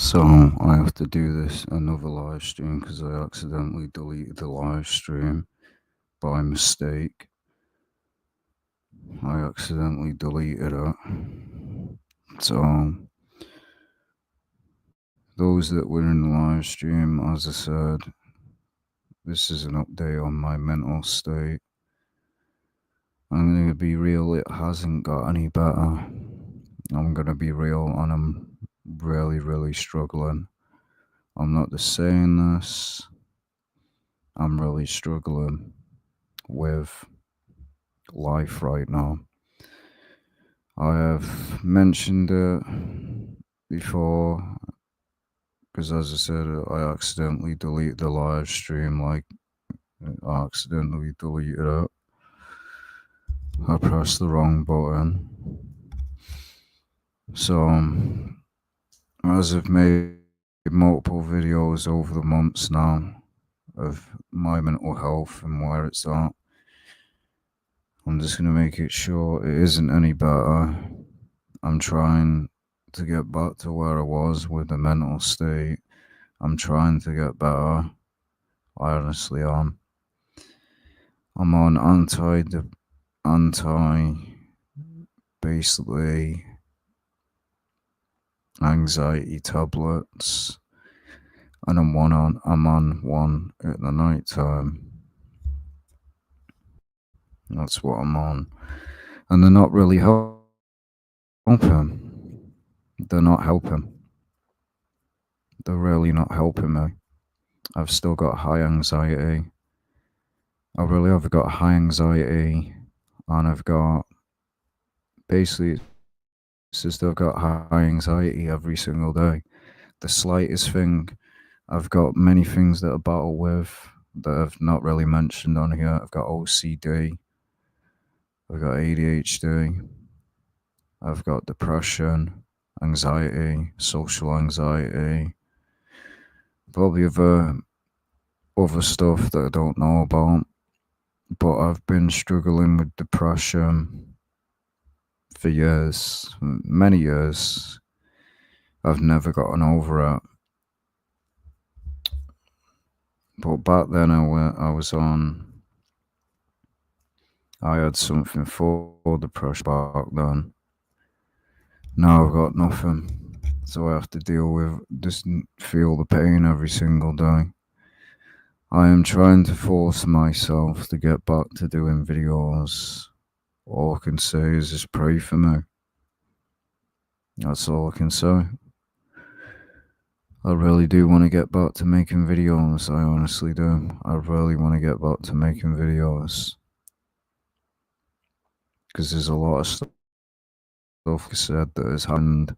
So I have to do this another live stream because I accidentally deleted the live stream by mistake. I accidentally deleted it. So those that were in the live stream, as I said, this is an update on my mental state. I'm gonna be real, it hasn't got any better. I'm gonna be real, and I'm really struggling. I'm not just saying this. I'm really struggling with life right now. I have mentioned it before because, as I said, I accidentally deleted the live stream. I accidentally deleted it. I pressed the wrong button. So, as I've made multiple videos over the months now of my mental health and where it's at, I'm just going to make it short. It isn't any better. I'm trying to get back to where I was with the mental state. I'm trying to get better. I honestly am. I'm on basically anxiety tablets, and I'm on one at the night time. That's what I'm on, and they're not really helping. They're not helping. They're really not helping me. I've still got high anxiety. I really have got high anxiety, and I've got basically it's just I've got high anxiety every single day. The slightest thing, I've got many things that I battle with that I've not really mentioned on here. I've got OCD, I've got ADHD, I've got depression, anxiety, social anxiety, probably other stuff that I don't know about. But I've been struggling with depression for years, many years. I've never gotten over it. But back then I had something for depression back then. Now I've got nothing. So I have to deal with, just feel the pain every single day. I am trying to force myself to get back to doing videos. All I can say is just pray for me. That's all I can say. I really do want to get back to making videos. I honestly do. I really want to get back to making videos. Because there's a lot of stuff I said that has happened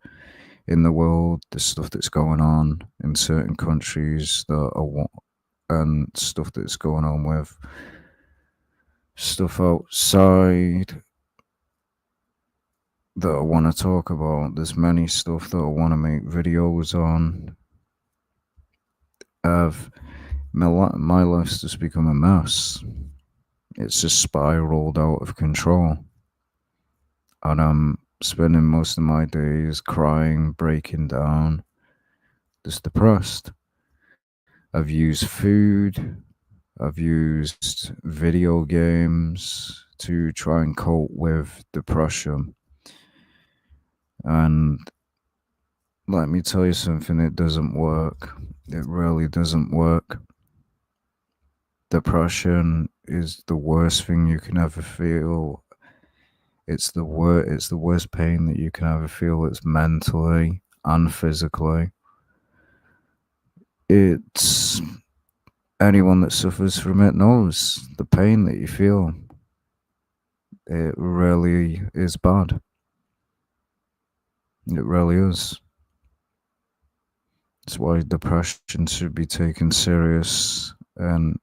in the world, the stuff that's going on in certain countries and stuff that's going on with stuff outside that I want to talk about. There's many stuff that I want to make videos on. My life's just become a mess. It's just spiraled out of control. And I'm spending most of my days crying, breaking down, just depressed. I've used food, I've used video games to try and cope with depression. And let me tell you something, it doesn't work. It really doesn't work. Depression is the worst thing you can ever feel. It's the worst pain that you can ever feel. It's mentally and physically. It's anyone that suffers from it knows the pain that you feel. It really is bad. It really is. That's why depression should be taken serious and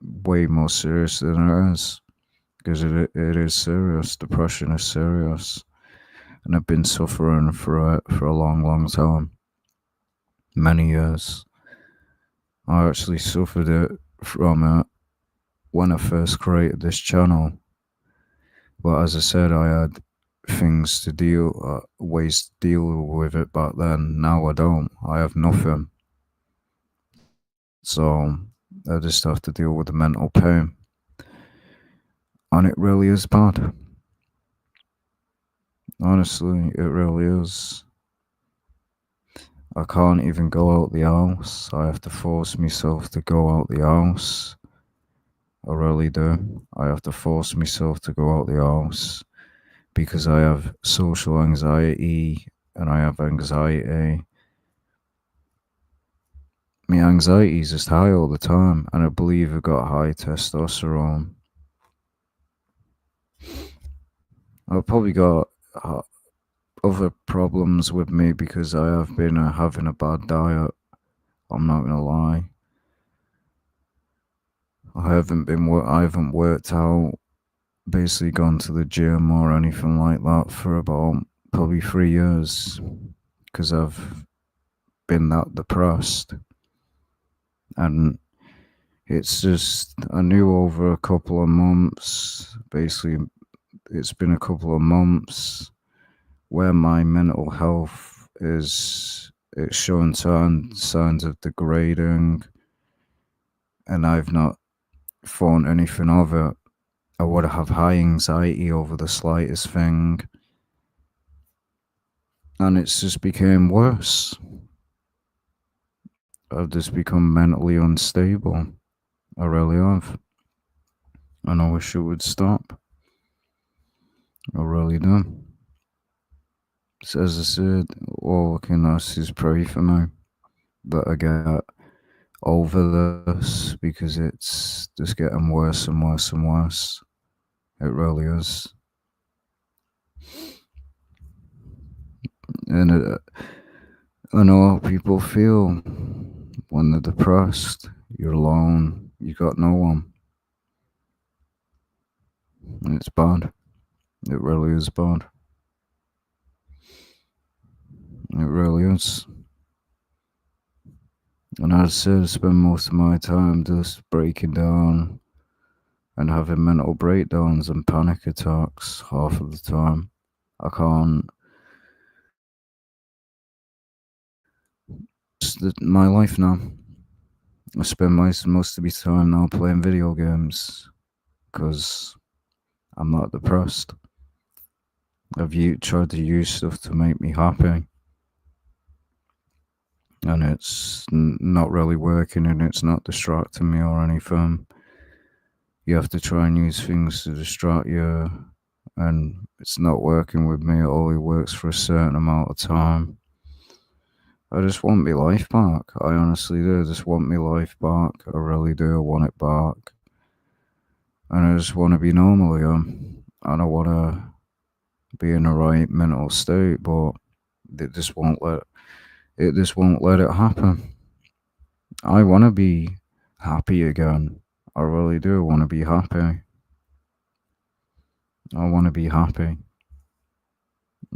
way more serious than it is. Because it is serious. Depression is serious. And I've been suffering for it for a long time. Many years. I actually suffered it from it when I first created this channel. But as I said, I had things to deal, ways to deal with it back then. Now I don't. I have nothing. So I just have to deal with the mental pain. And it really is bad. Honestly, it really is. I can't even go out the house. I have to force myself to go out the house. I really do. I have to force myself to go out the house because I have social anxiety and I have anxiety. My anxiety is just high all the time, and I believe I've got high testosterone. I've probably got other problems with me because I have been having a bad diet. I'm not gonna lie. I haven't worked out, basically gone to the gym or anything like that for about probably 3 years because I've been that depressed. And it's just, I knew over a couple of months, basically, it's been a couple of months where my mental health it's showing signs of degrading, and I've not thought anything of it. I would have high anxiety over the slightest thing, and it's just became worse. I've just become mentally unstable. I really have. And I wish it would stop. I really do. So as I said, all I can ask is pray for me that I get over this because it's just getting worse and worse and worse. It really is. And I know how people feel when they're depressed. You're alone. You got no one. And it's bad. It really is bad. It really is. And I'd say I spend most of my time just breaking down and having mental breakdowns and panic attacks half of the time. I can't. It's my life now. I spend most of my time now playing video games because I'm not depressed. I've tried to use stuff to make me happy, and it's not really working, and it's not distracting me or anything. You have to try and use things to distract you, and it's not working with me. It only works for a certain amount of time. I just want my life back. I honestly do. I just want my life back. I really do. I want it back. And I just want to be normal again. I don't want to be in the right mental state, but it just won't let it happen. I want to be happy again. I really do want to be happy. I want to be happy.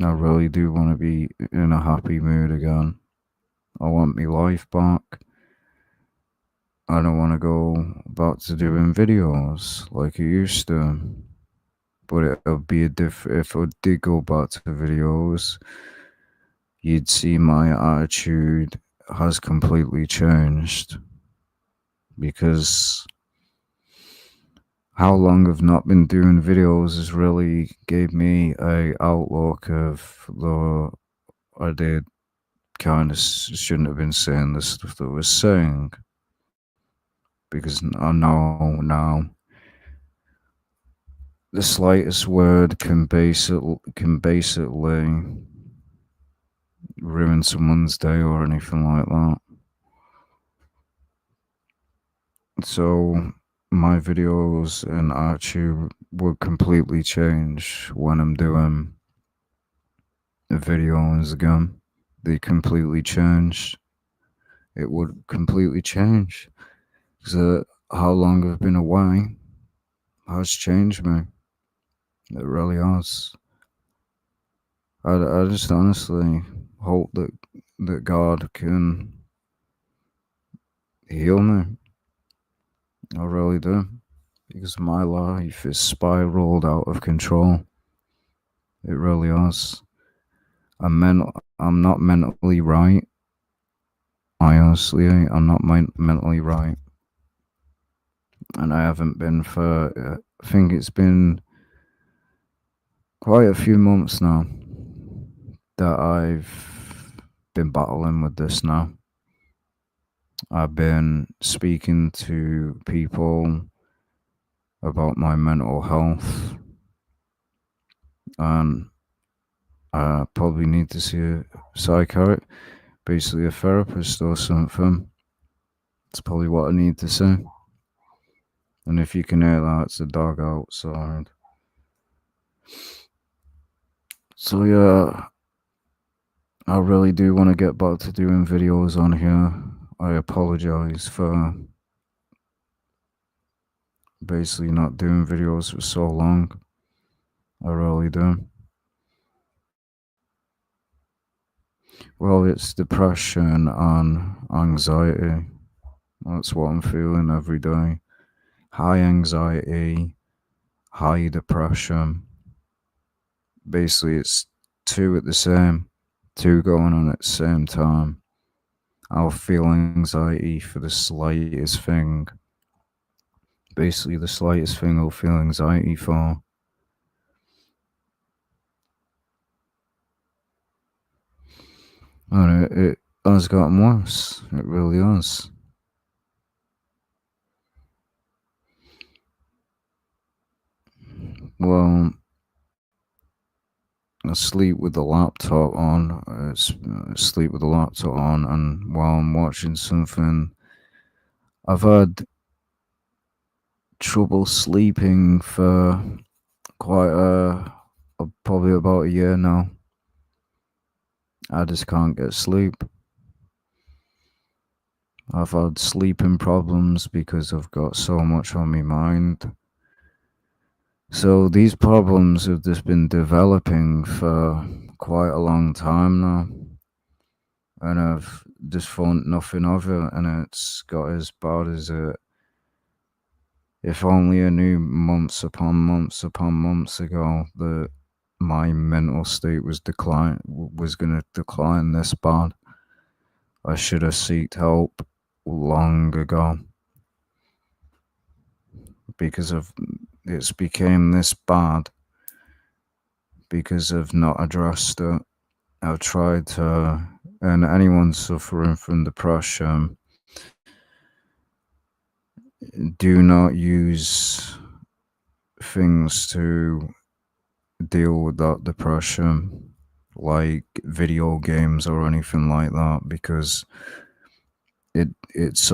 I really do want to be in a happy mood again. I want my life back. I don't want to go back to doing videos like I used to. But it would be if I did go back to videos, you'd see my attitude has completely changed because how long I've not been doing videos has really gave me a outlook of the I did kind of shouldn't have been saying the stuff that I was saying because I know now the slightest word can basically ruin someone's day or anything like that. So my videos and attitude would completely change when I'm doing the videos again. They completely change. It would completely change because how long I've been away has changed me. It really has. I just honestly hope that God can heal me. I really do. Because my life is spiraled out of control. It really has. I'm not mentally right. I honestly, I'm not mentally right, and I haven't been for. I think it's been quite a few months now that I've been battling with this now. I've been speaking to people about my mental health, and I probably need to see a psychiatrist, basically a therapist or something. That's probably what I need to say. And if you can hear that, it's a dog outside. So yeah, I really do want to get back to doing videos on here. I apologize for basically not doing videos for so long. I really do. Well, it's depression and anxiety. That's what I'm feeling every day. High anxiety, high depression. Basically, it's two at the same, two going on at the same time. I'll feel anxiety for the slightest thing. Basically, the slightest thing I'll feel anxiety for. And it has gotten worse. It really has. Well, I sleep with the laptop on. Sleep with the laptop on, and while I'm watching something, I've had trouble sleeping for quite probably about a year now. I just can't get sleep. I've had sleeping problems because I've got so much on my mind. So these problems have just been developing for quite a long time now. And I've just found nothing of it, and it's got as bad as it. If only I knew months upon months ago that my mental state was going to decline this bad. I should have sought help long ago, because of it's became this bad because I've not addressed it. I've tried to, and anyone suffering from depression, do not use things to deal with that depression, like video games or anything like that, because it's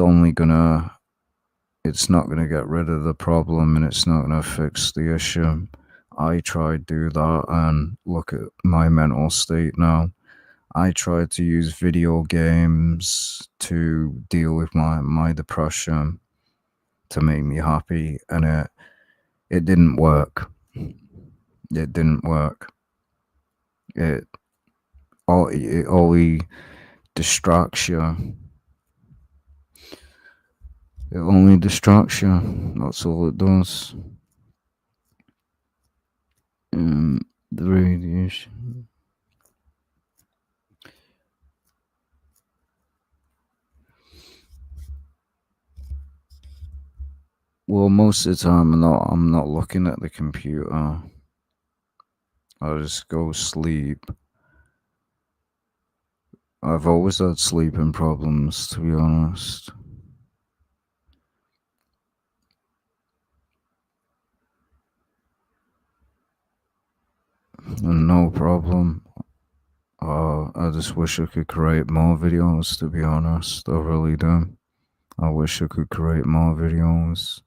not gonna get rid of the problem, and it's not gonna fix the issue. I tried to do that, and look at my mental state now. I tried to use video games to deal with my depression, to make me happy, and it didn't work. It didn't work. It it only distracts you. It only distracts you. That's all it does. The radiation. Well, most of the time I'm not looking at the computer. I just go sleep. I've always had sleeping problems, to be honest. And no problem. I just wish I could create more videos, to be honest. I really do. I wish I could create more videos.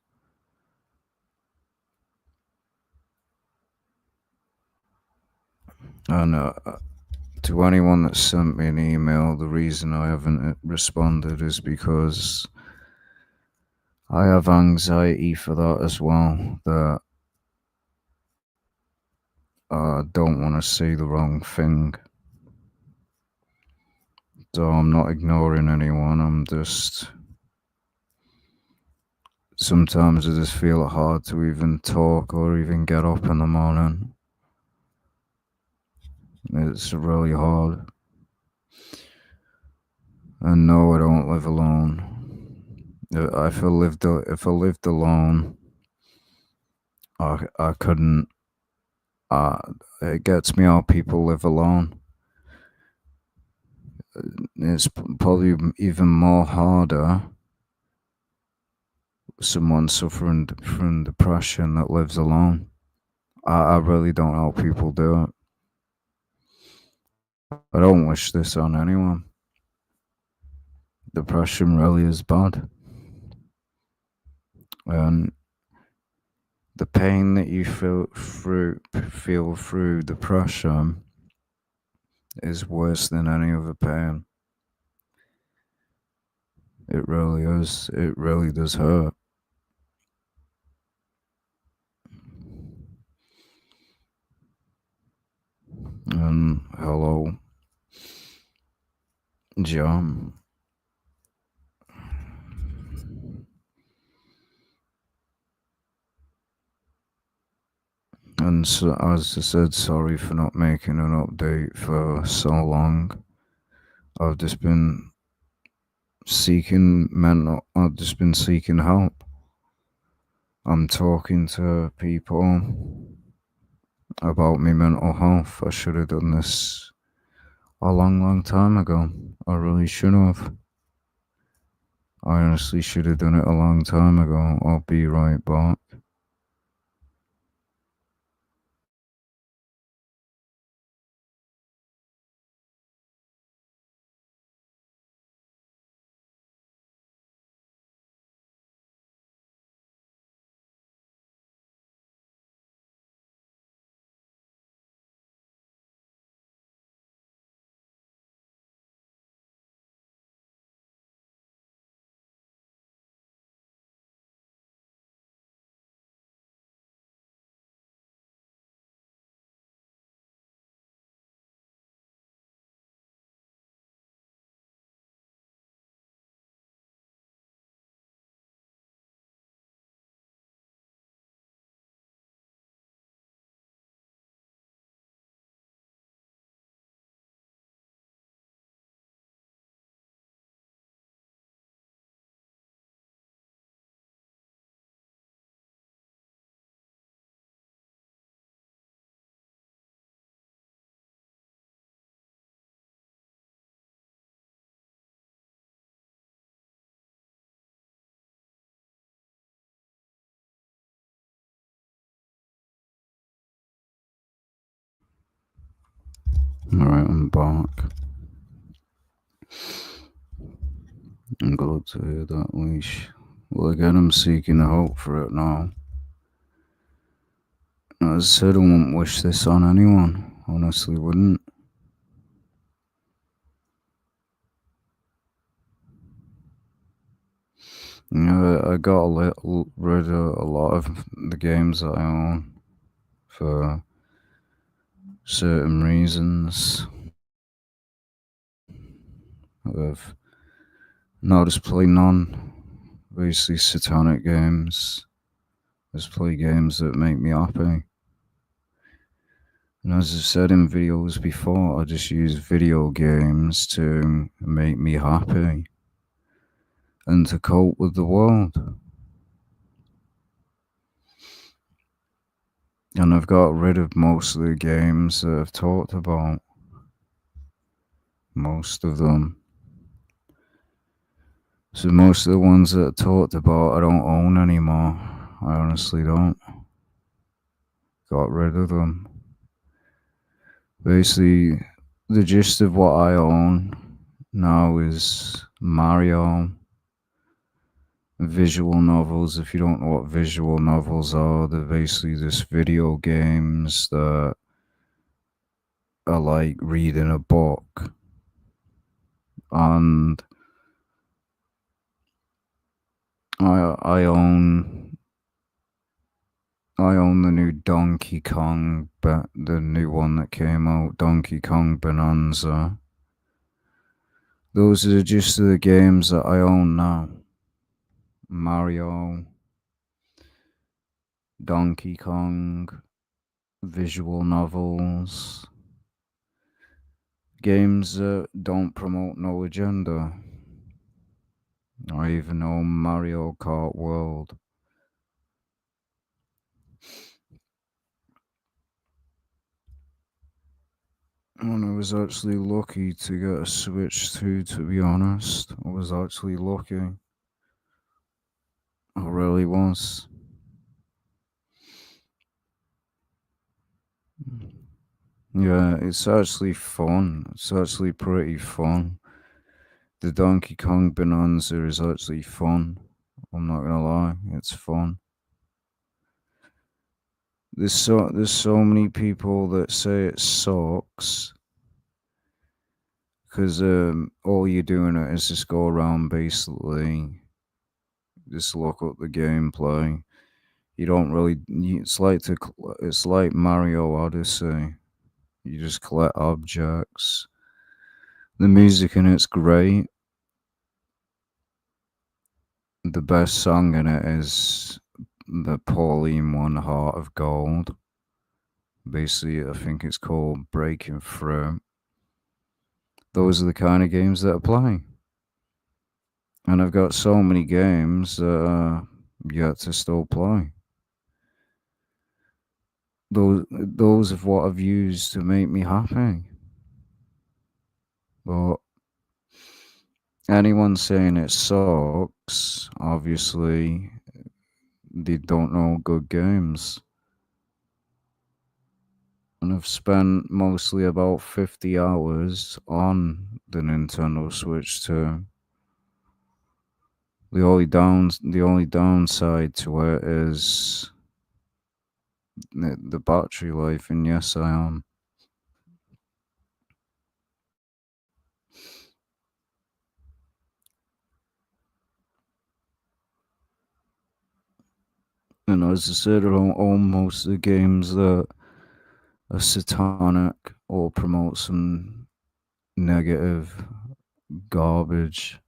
And to anyone that sent me an email, the reason I haven't responded is because I have anxiety for that as well. That I don't want to say the wrong thing. So I'm not ignoring anyone. I'm just. Sometimes I just feel it hard to even talk or even get up in the morning. It's really hard. And no, I don't live alone. If I lived alone, I couldn't. Uh, it gets me how people live alone. It's probably even more harder. Someone suffering from depression that lives alone. I really don't know how people do it. I don't wish this on anyone. Depression really is bad. And the pain that you feel through depression is worse than any other pain. It really is. It really does hurt. And hello, John. And so, as I said, sorry for not making an update for so long. I've just been I've just been seeking help. I'm talking to people about my mental health. I should have done this a long, long time ago. I really should have. I honestly should have done it a long time ago. I'll be right back. Alright, I'm back. I'm glad to hear that, Leash. Well, again, I'm seeking help for it now. As I said, I wouldn't wish this on anyone. Honestly, wouldn't. You know, I got rid of a lot of the games that I own for certain reasons. I've now just play none. Basically, satanic games. Just play games that make me happy. And as I've said in videos before, I just use video games to make me happy and to cope with the world. And I've got rid of most of the games that I've talked about. Most of them. So most of the ones that I talked about, I don't own anymore. I honestly don't. Got rid of them. Basically, the gist of what I own now is Mario, visual novels. If you don't know what visual novels are, they're basically just video games that are like reading a book. And I own the new Donkey Kong, but the new one that came out, Donkey Kong Bonanza. Those are just the games that I own now. Mario, Donkey Kong, visual novels, games that don't promote no agenda. Or even no Mario Kart World. And I was actually lucky to get a Switch too, to be honest. I was actually lucky. I really was. Yeah, it's actually fun. It's actually pretty fun. The Donkey Kong Bonanza is actually fun. I'm not gonna lie, it's fun. There's so many people that say it sucks because all you're doing is just go around basically, just look up the gameplay. You don't really. It's like Mario Odyssey. You just collect objects. The music in it's great. The best song in it is the Pauline one, Heart of Gold. Basically, I think it's called Breaking Through. Those are the kind of games that I play. And I've got so many games that yet to still play. Those are what I've used to make me happy. But anyone saying it sucks, obviously, they don't know good games. And I've spent mostly about 50 hours on the Nintendo Switch too. The only downside to it is the battery life, and yes, I am. And as I said, almost the games that are satanic or promote some negative garbage,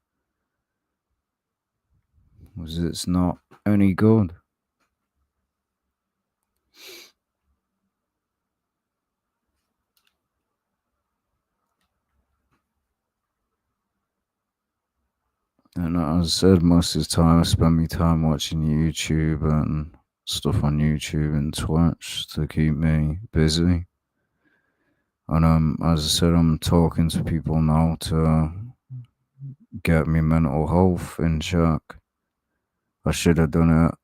was it's not any good. And as I said, most of the time I spend my time watching YouTube and stuff on YouTube and Twitch to keep me busy. And as I said, I'm talking to people now to get me mental health in check. I should have done it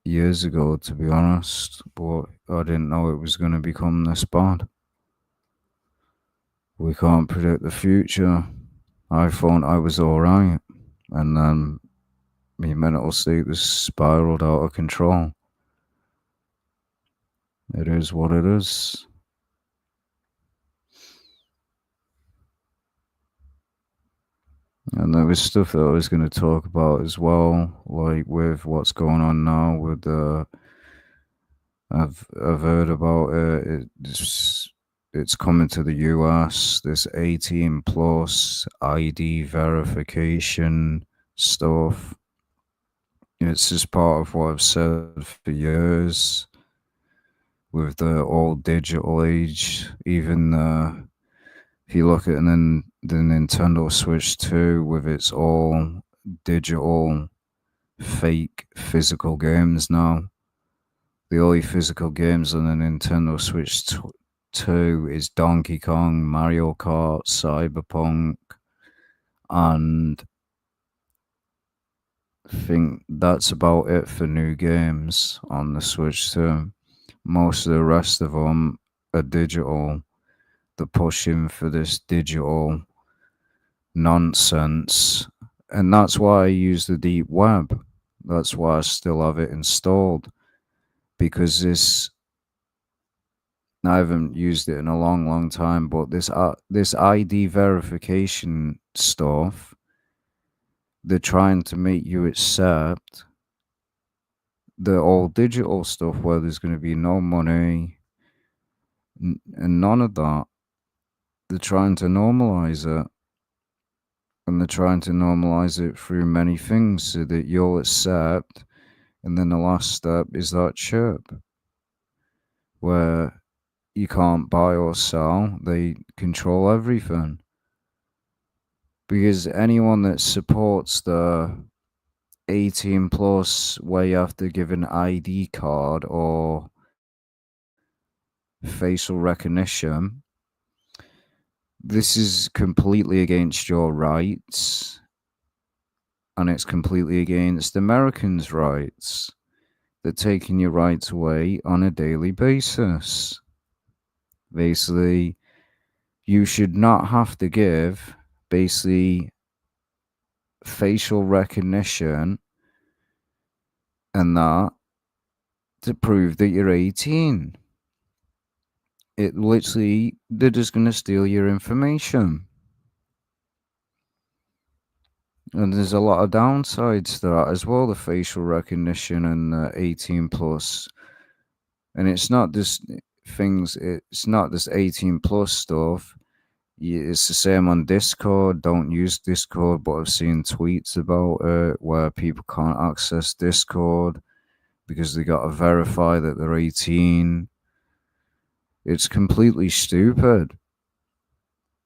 years ago, to be honest, but I didn't know it was going to become this bad. We can't predict the future. I thought I was alright, and then my mental state was spiraled out of control. It is what it is. And there was stuff that I was going to talk about as well, like with what's going on now with the. I've heard about it. It's coming to the US. This 18 plus ID verification stuff. It's just part of what I've said for years. With the all digital age, even if you look at the Nintendo Switch 2 with its all digital fake physical games now. The only physical games on the Nintendo Switch 2 is Donkey Kong, Mario Kart, Cyberpunk, and I think that's about it for new games on the Switch 2. Most of the rest of them are digital. They're pushing for this digital nonsense. And that's why I use the deep web. That's why I still have it installed. Because I haven't used it in a long, long time, but this ID verification stuff, they're trying to make you accept the all digital stuff where there's going to be no money and none of that. They're trying to normalize it. And they're trying to normalize it through many things so that you'll accept. And then the last step is that chip where you can't buy or sell. They control everything. Because anyone that supports the 18 plus, where you have to give an ID card or facial recognition, this is completely against your rights, and it's completely against Americans' rights. They're taking your rights away on a daily basis. Basically, you should not have to give basically facial recognition and that to prove that you're 18. It literally, they're just going to steal your information. And there's a lot of downsides to that as well, the facial recognition and 18 plus. And it's not just it's not just 18 plus stuff. It's the same on Discord. Don't use Discord, but I've seen tweets about it where people can't access Discord because they got to verify that they're 18. It's completely stupid.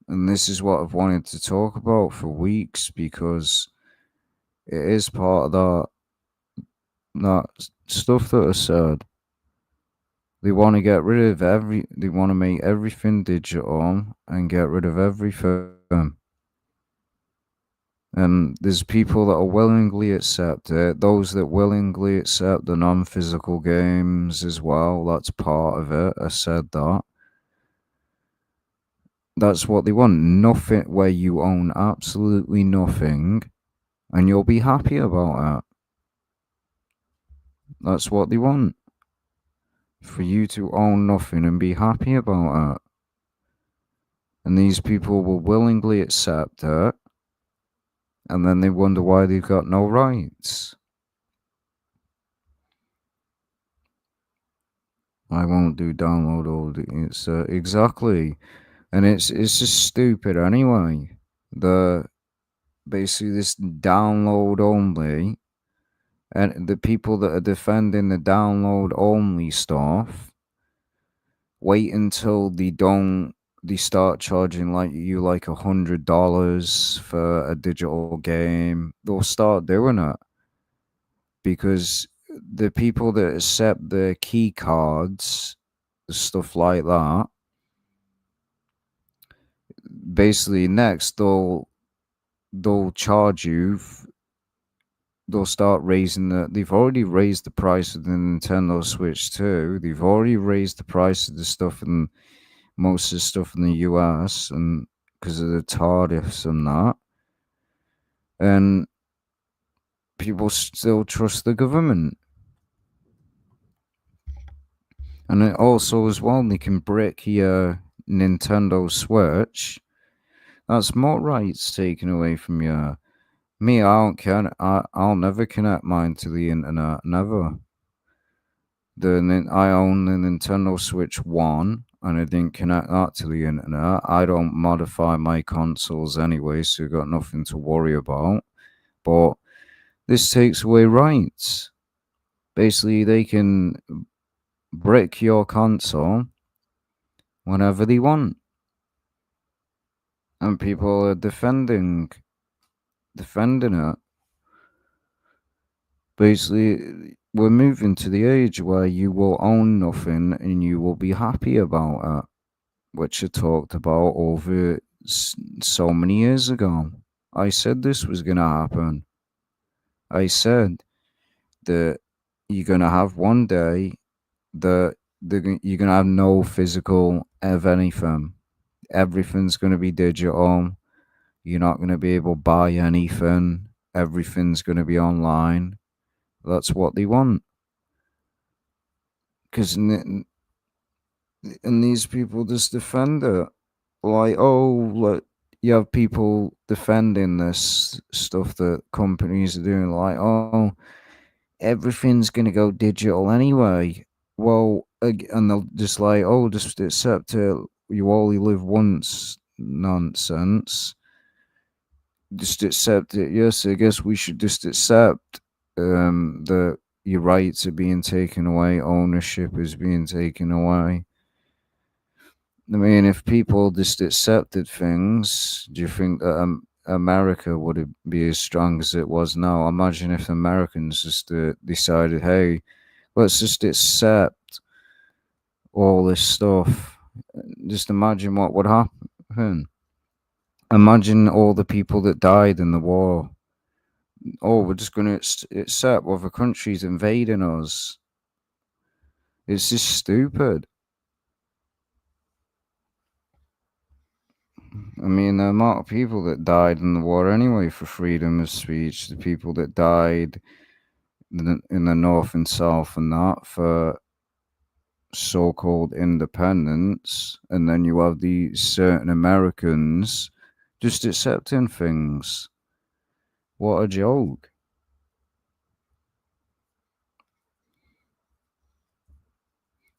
And this is what I've wanted to talk about for weeks because it is part of that stuff that I said. They want to get rid of they want to make everything digital and get rid of everything. And there's people that will willingly accept it. Those that willingly accept the non-physical games as well. That's part of it. I said that. That's what they want. Nothing where you own absolutely nothing and you'll be happy about it. That's what they want. For you to own nothing and be happy about it. And these people will willingly accept it. And then they wonder why they've got no rights. I won't do download all the. It's exactly. And it's just stupid anyway. Basically this download only, and the people that are defending the download only stuff wait until they start charging like $100 for a digital game. They'll start doing it because the people that accept the key cards, stuff like that, basically next they'll charge you. They'll start raising they've already raised the price of the Nintendo Switch too. They've already raised the price of the stuff in most of the stuff in the US, and because of the tariffs and that. And people still trust the government. And it also as well, they can brick your Nintendo Switch. That's more rights taken away from you. Me, I don't care. I'll never connect mine to the internet. Never. I own the Nintendo Switch 1, and I didn't connect that to the internet. I don't modify my consoles anyway, so you've got nothing to worry about. But this takes away rights. Basically, they can brick your console whenever they want. And people are defending it. Basically, we're moving to the age where you will own nothing and you will be happy about it, which I talked about over so many years ago. I said this was going to happen. I said that you're going to have one day that you're going to have no physical of anything. Everything's going to be digital. You're not going to be able to buy anything. Everything's going to be online. That's what they want. And these people just defend it. Like, you have people defending this stuff that companies are doing. Like, everything's going to go digital anyway. Well, and they'll just like, just accept it. You only live once nonsense. Just accept it. Yes, I guess we should just accept that your rights are being taken away, ownership is being taken away. I mean, if people just accepted things, do you think that America would be as strong as it was now? Imagine if Americans just decided, hey, let's just accept all this stuff. Just imagine what would happen. Imagine all the people that died in the war. Oh, we're just going to accept other countries invading us. It's just stupid. I mean, the amount of people that died in the war anyway for freedom of speech, the people that died in the North and South and that for so-called independence, and then you have these certain Americans just accepting things. What a joke.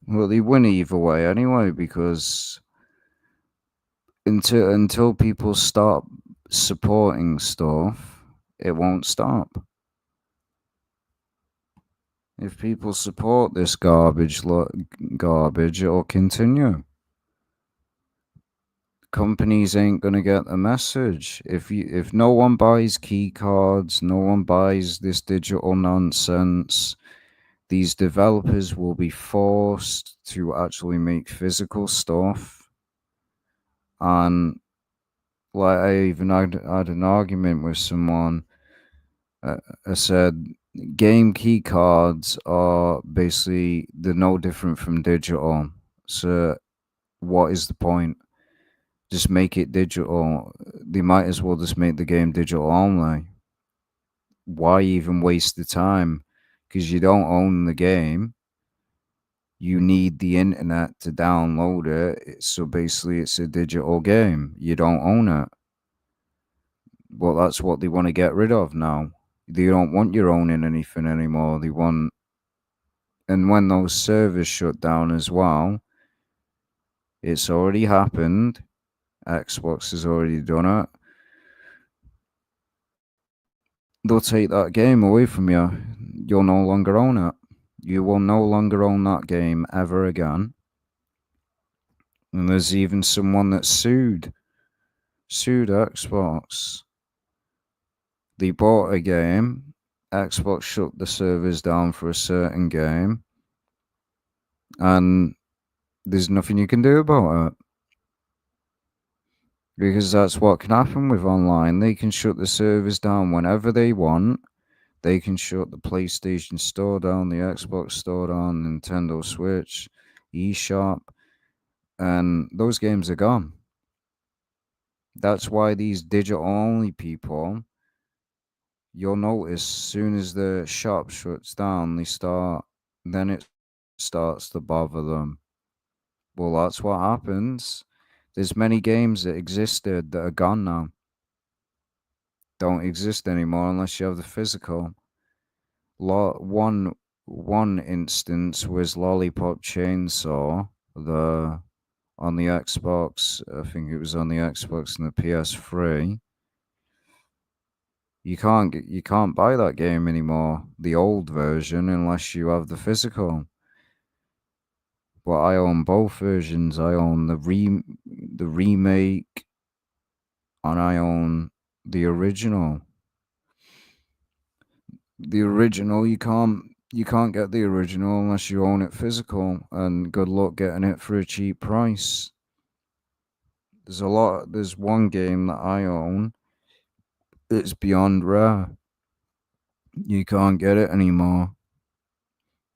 Well, they win either way anyway, because until people stop supporting stuff, it won't stop. If people support this garbage, it'll continue. Companies ain't gonna get the message. If no one buys key cards, no one buys this digital nonsense, these developers will be forced to actually make physical stuff. And like I even had an argument with someone. I said game key cards are basically they're no different from digital. So what is the point? Just make it digital. They might as well just make the game digital only. Why even waste the time? Because you don't own the game. You need the internet to download it. So basically, it's a digital game. You don't own it. Well, that's what they want to get rid of now. They don't want you owning anything anymore. They want, and when those servers shut down as well, it's already happened. Xbox has already done it. They'll take that game away from you. You'll no longer own it. You will no longer own that game ever again. And there's even someone that sued Xbox. They bought a game. Xbox shut the servers down for a certain game, and there's nothing you can do about it. Because that's what can happen with online. They can shut the servers down whenever they want. They can shut the PlayStation Store down, the Xbox Store down, Nintendo Switch, eShop, and those games are gone. That's why these digital only people, you'll notice as soon as the shop shuts down, then it starts to bother them. Well, that's what happens. There's many games that existed that are gone now. Don't exist anymore unless you have the physical. One instance was Lollipop Chainsaw, the on the Xbox. I think it was on the Xbox and the PS3. You can't buy that game anymore, the old version, unless you have the physical. But I own both versions. I own the remake, and I own the original. The original you can't get the original unless you own it physical, and good luck getting it for a cheap price. There's one game that I own. It's beyond rare. You can't get it anymore.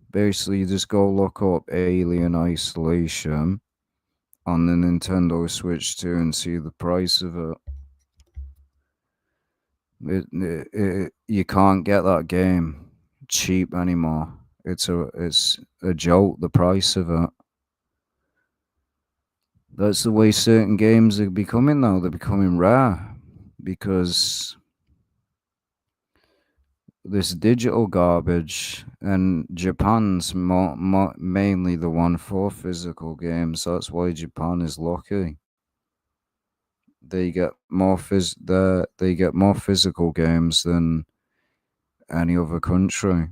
Basically, you just go look up Alien Isolation on the Nintendo Switch 2 and see the price of it. You can't get that game cheap anymore. It's a joke, the price of it. That's the way certain games are becoming now. They're becoming rare because this digital garbage, and Japan's mainly the one for physical games. That's why Japan is lucky. They get they get more physical games than any other country.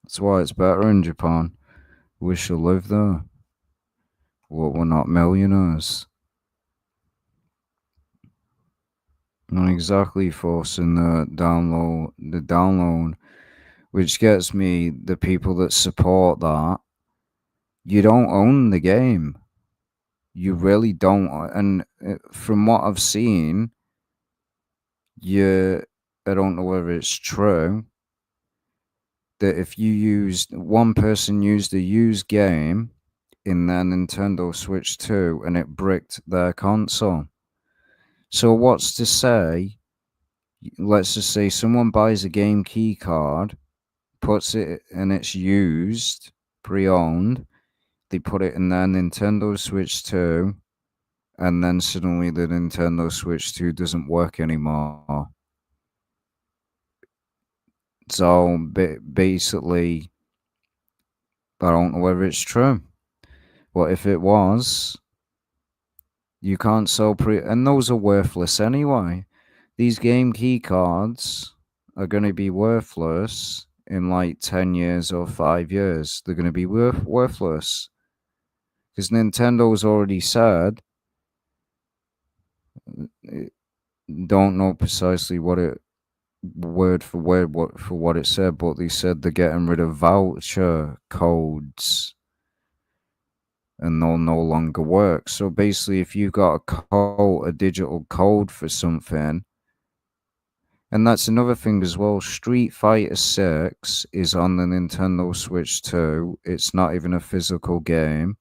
That's why it's better in Japan. We shall live there. we're not millionaires. Not exactly forcing the download, which gets me the people that support that. You don't own the game. You really don't. And from what I've seen, I don't know whether it's true that if you used one person used a used game in their Nintendo Switch 2 and it bricked their console. So what's to say, let's just say someone buys a game key card, puts it and it's used, pre-owned, they put it in their Nintendo Switch 2, and then suddenly the Nintendo Switch 2 doesn't work anymore. So basically, I don't know whether it's true. But if it was, you can't sell and those are worthless anyway. These game key cards are going to be worthless in like 10 years or 5 years. They're going to be worthless because Nintendo's already said, don't know precisely what it word for word what it said, but they said they're getting rid of voucher codes and they'll no longer work. So basically, if you got a digital code for something, and that's another thing as well. Street Fighter 6 is on the Nintendo Switch 2. It's not even a physical game.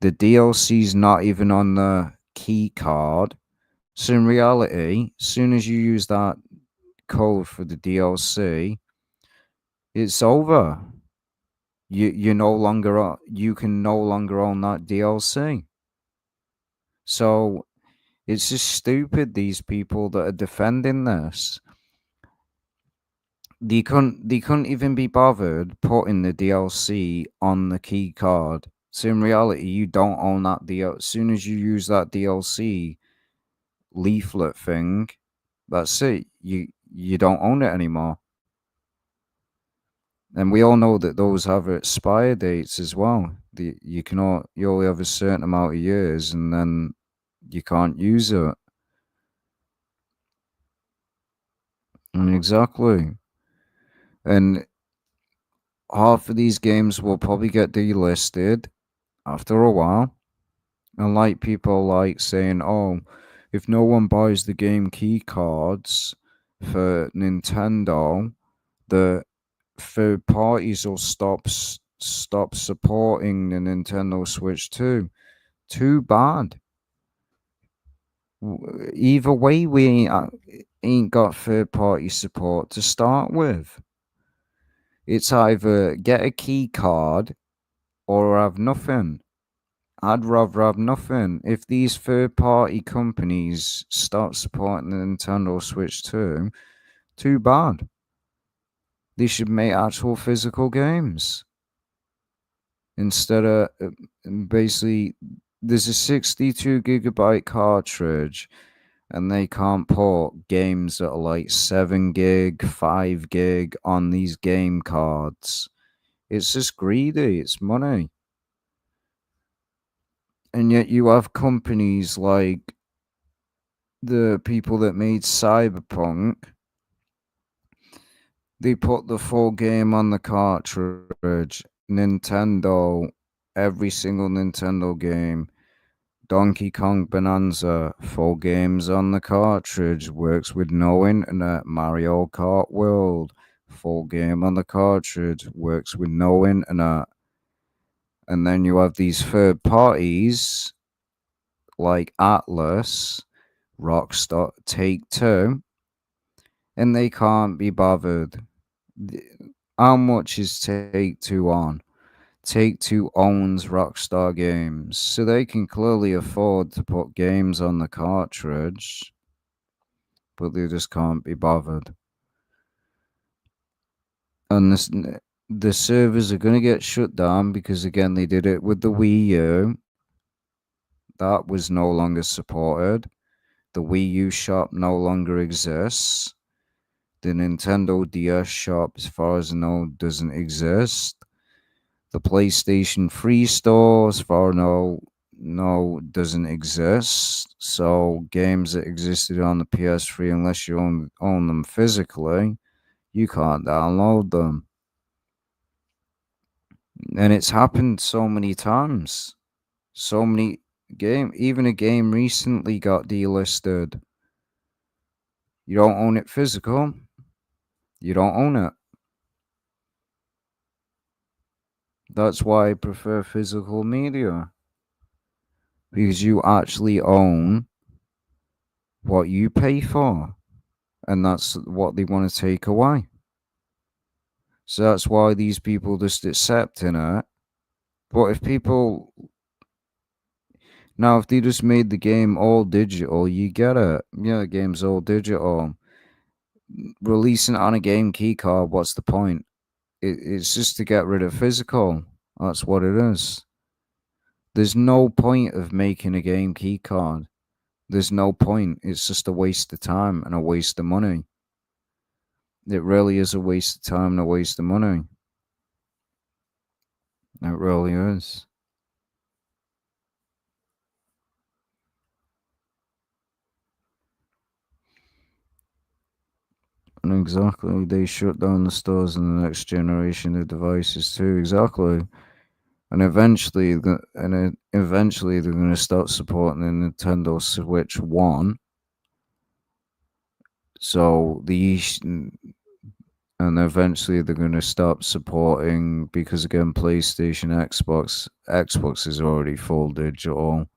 The DLC's not even on the key card. So in reality, as soon as you use that code for the DLC, it's over. You no longer you can no longer own that DLC. So it's just stupid, these people that are defending this. They couldn't even be bothered putting the DLC on the key card. So in reality, you don't own that DLC. As soon as you use that DLC leaflet thing, that's it. You don't own it anymore. And we all know that those have expire dates as well. You only have a certain amount of years, and then you can't use it. And exactly. And half of these games will probably get delisted after a while. And like people like saying, oh, if no one buys the game key cards for Nintendo, the third parties will stop supporting the Nintendo Switch too. Too bad. Either way, we ain't got third party support to start with. It's either get a key card or have nothing. I'd rather have nothing. If these third party companies start supporting the Nintendo Switch too, too bad. They should make actual physical games instead of basically. There's a 62 gigabyte cartridge, and they can't put games that are like 7 gig, 5 gig on these game cards. It's just greedy. It's money. And yet you have companies like the people that made Cyberpunk. They put the full game on the cartridge. Nintendo, every single Nintendo game. Donkey Kong Bonanza, full games on the cartridge, works with no internet. Mario Kart World, full game on the cartridge, works with no internet. And then you have these third parties like Atlas, Rockstar, Take Two, and they can't be bothered. How much is Take Two on? Take Two owns Rockstar Games, so they can clearly afford to put games on the cartridge, but they just can't be bothered. And the servers are going to get shut down because, again, they did it with the Wii U. That was no longer supported. The Wii U shop no longer exists. The Nintendo DS shop, as far as I know, doesn't exist. The PlayStation 3 store, as far as doesn't exist. So games that existed on the PS3, unless you own them physically, you can't download them. And it's happened so many times. So many even a game recently got delisted. You don't own it physical, you don't own it. That's why I prefer physical media. Because you actually own what you pay for. And that's what they want to take away. So that's why these people just accepting it. But if people now, if they just made the game all digital, you get it. Yeah, the game's all digital. Releasing it on a game keycard, what's the point? It's just to get rid of physical. That's what it is. There's no point of making a game keycard. There's no point. It's just a waste of time and a waste of money. It really is a waste of time and a waste of money. It really is. And exactly, they shut down the stores in the next generation of devices too. Exactly, and eventually, they're going to start supporting the Nintendo Switch One. So and eventually they're going to stop supporting, because again, PlayStation, Xbox is already full digital.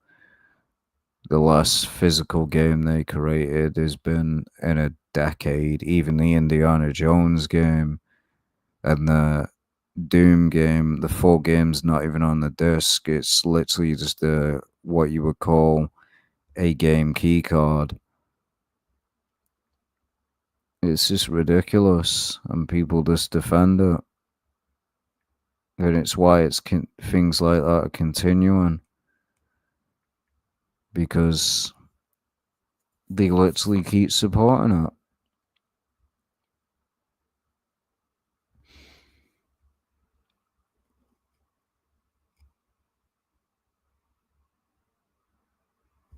The last physical game they created has been in a decade. Even the Indiana Jones game and the Doom game, the full game's not even on the disc. It's literally just what you would call a game key card. It's just ridiculous, and people just defend it. And it's why things like that are continuing, because they literally keep supporting it.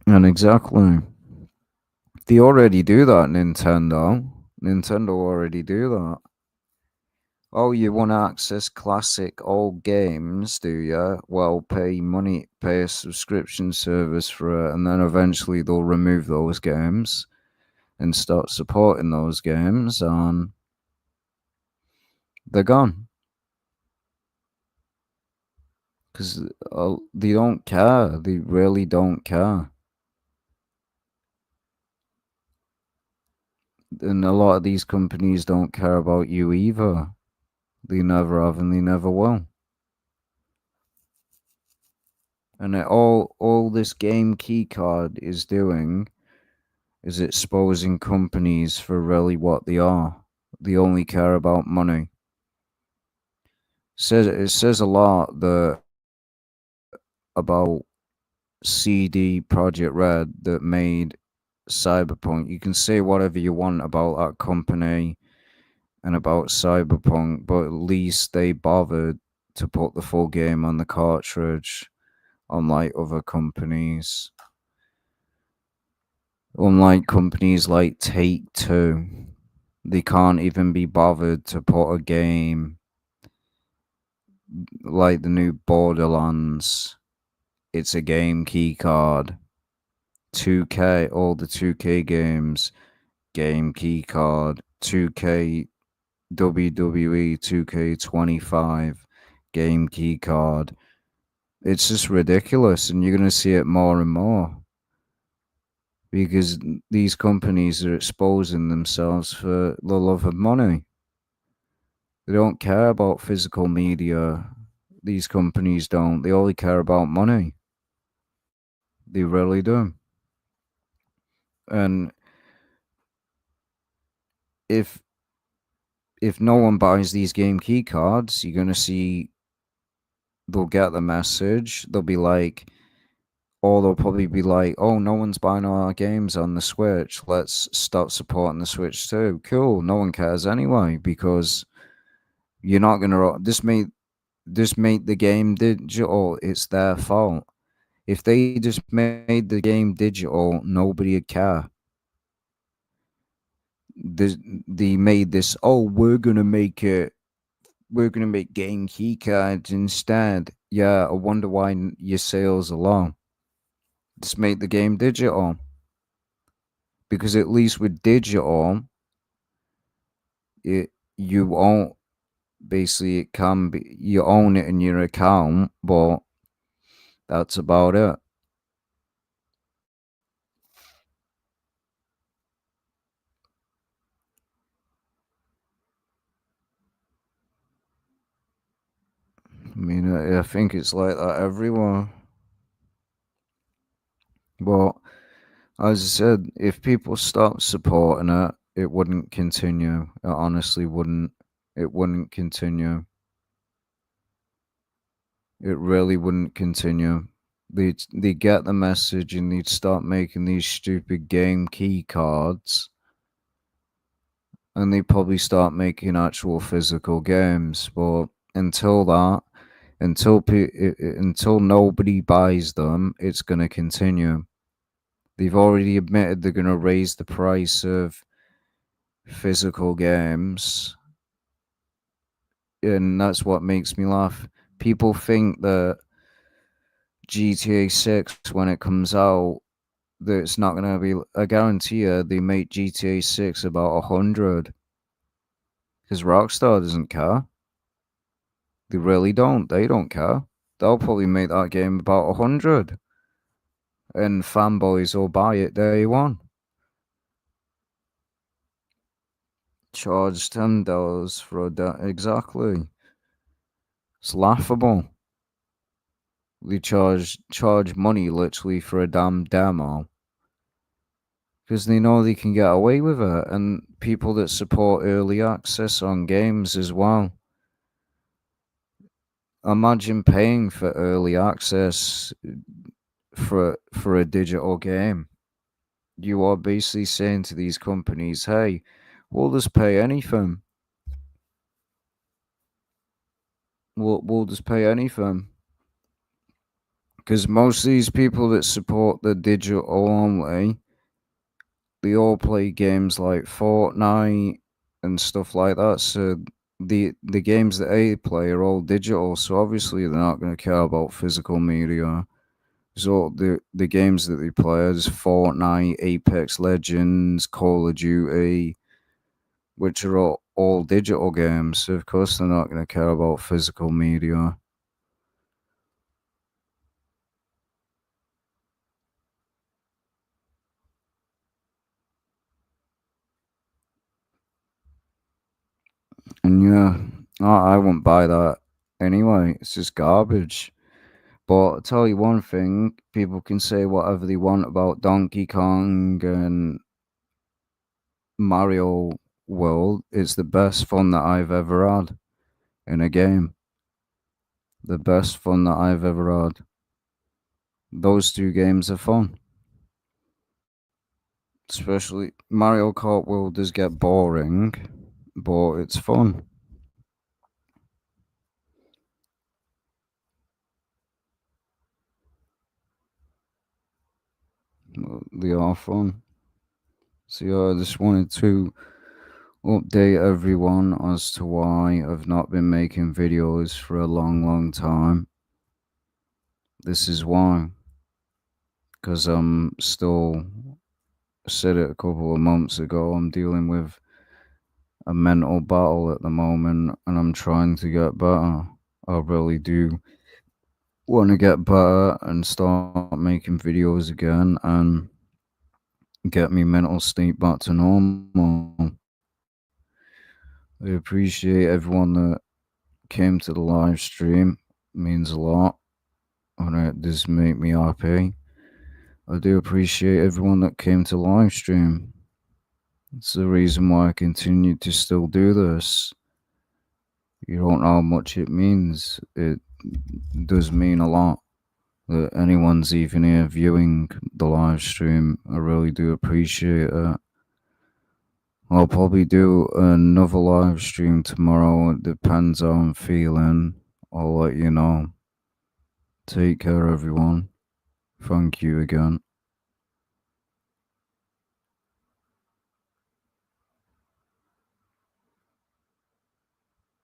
And exactly. They already do that, Nintendo. Nintendo already do that. Oh, you want to access classic old games, do you? Well, pay a subscription service for it, and then eventually they'll remove those games and start supporting those games, and they're gone. Because they don't care. They really don't care. And a lot of these companies don't care about you either. They never have, and they never will. And all this game keycard is doing is exposing companies for really what they are. They only care about money. It says a lot about CD Projekt Red that made Cyberpunk. You can say whatever you want about that company and about Cyberpunk, but at least they bothered to put the full game on the cartridge, unlike other companies. Unlike companies like Take-Two, they can't even be bothered to put a game like the new Borderlands. It's a game key card. 2K, all the 2K games, game key card. 2K WWE 2K25, game key card. It's just ridiculous, and you're going to see it more and more, because these companies are exposing themselves for the love of money. They don't care about physical media. These companies don't. They only care about money. They really do. And if no one buys these game key cards, you're gonna see they'll get the message. They'll be like, or they'll probably be like, "Oh, no one's buying our games on the Switch. Let's start supporting the Switch too." Cool. No one cares anyway, because you're not gonna. just make the game digital, it's their fault. If they just made the game digital, nobody would care. They made this, oh, we're gonna make game keycards instead. Yeah, I wonder why your sales are low. Just make the game digital. Because at least with digital, you own, basically it can be, you own it in your account, but that's about it. I mean, I think it's like that everywhere. But as I said, if people stopped supporting it, it wouldn't continue. It honestly wouldn't. It wouldn't continue. It really wouldn't continue. They get the message and they'd start making these stupid game key cards, and they probably start making actual physical games. But until that, until nobody buys them, it's gonna continue. They've already admitted they're gonna raise the price of physical games, and that's what makes me laugh. People think that GTA 6, when it comes out, that it's not gonna be. I guarantee you, they make GTA 6 about 100, because Rockstar doesn't care. They really don't. They don't care. They'll probably make that game about 100, and fanboys will buy it day one. Charge $10 for exactly. It's laughable. They charge money literally for a damn demo, because they know they can get away with it, and people that support early access on games as well. Imagine paying for early access for a digital game. You are basically saying to these companies, "Hey, we'll just pay anything. We'll just pay anything." Because most of these people that support the digital only, they all play games like Fortnite and stuff like that. So the games that they play are all digital. So obviously they're not going to care about physical media. So the games that they play is Fortnite, Apex Legends, Call of Duty, which are all digital games. So of course they're not going to care about physical media. And yeah, I wouldn't buy that anyway. It's just garbage. But I'll tell you one thing, people can say whatever they want about Donkey Kong and Mario World. It's the best fun that I've ever had in a game. The best fun that I've ever had. Those two games are fun. Especially Mario Kart World does get boring, but it's fun. They are fun. So yeah, I just wanted to update everyone as to why I've not been making videos for a long time. This is why. Because I'm still, said it a couple of months ago, I'm dealing with a mental battle at the moment and I'm trying to get better. I really do want to get better and start making videos again and get me mental state back to normal. I appreciate everyone that came to the live stream. It means a lot and it does make me happy. I do appreciate everyone that came to live stream. It's the reason why I continue to still do this. You don't know how much it means. It does mean a lot that anyone's even here viewing the live stream. I really do appreciate it. I'll probably do another live stream tomorrow. It depends how I'm feeling. I'll let you know. Take care, everyone. Thank you again.